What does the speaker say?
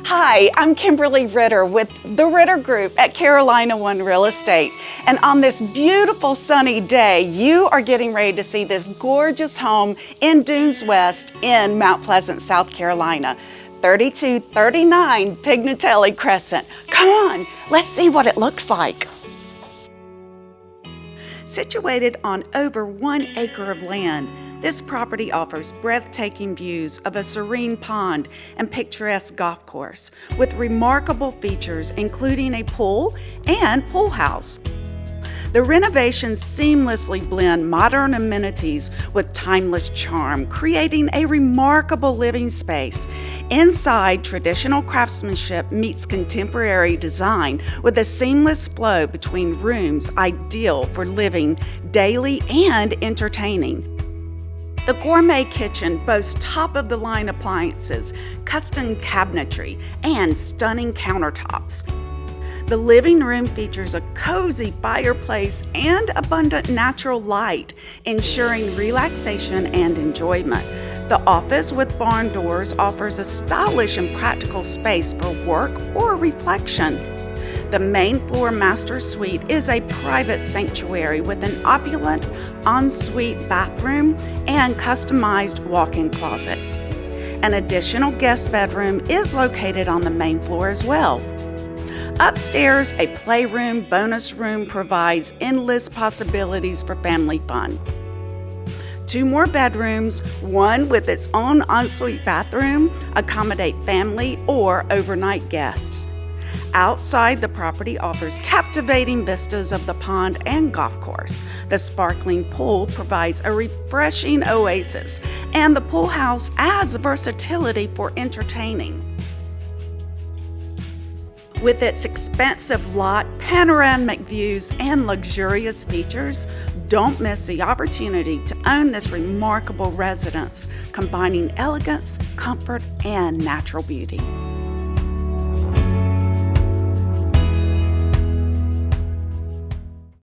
Hi, I'm Kimberly Ritter with the Ritter Group at Carolina One Real Estate. And on this beautiful sunny day, you are getting ready to see this gorgeous home in Dunes West in Mount Pleasant, South Carolina. 3239 Pignatelli Crescent. Come on, let's see what it looks like. Situated on over 1 acre of land, this property offers breathtaking views of a serene pond and picturesque golf course with remarkable features including a pool and pool house. The renovations seamlessly blend modern amenities with timeless charm, creating a remarkable living space. Inside, traditional craftsmanship meets contemporary design with a seamless flow between rooms ideal for living daily and entertaining. The gourmet kitchen boasts top-of-the-line appliances, custom cabinetry, and stunning countertops. The living room features a cozy fireplace and abundant natural light, ensuring relaxation and enjoyment. The office with barn doors offers a stylish and practical space for work or reflection. The main floor master suite is a private sanctuary with an opulent ensuite bathroom and customized walk-in closet. An additional guest bedroom is located on the main floor as well. Upstairs, a playroom bonus room provides endless possibilities for family fun. 2 more bedrooms, one with its own ensuite bathroom, accommodate family or overnight guests. Outside, the property offers captivating vistas of the pond and golf course. The sparkling pool provides a refreshing oasis, and the pool house adds versatility for entertaining. With its expansive lot, panoramic views, and luxurious features, don't miss the opportunity to own this remarkable residence, combining elegance, comfort, and natural beauty.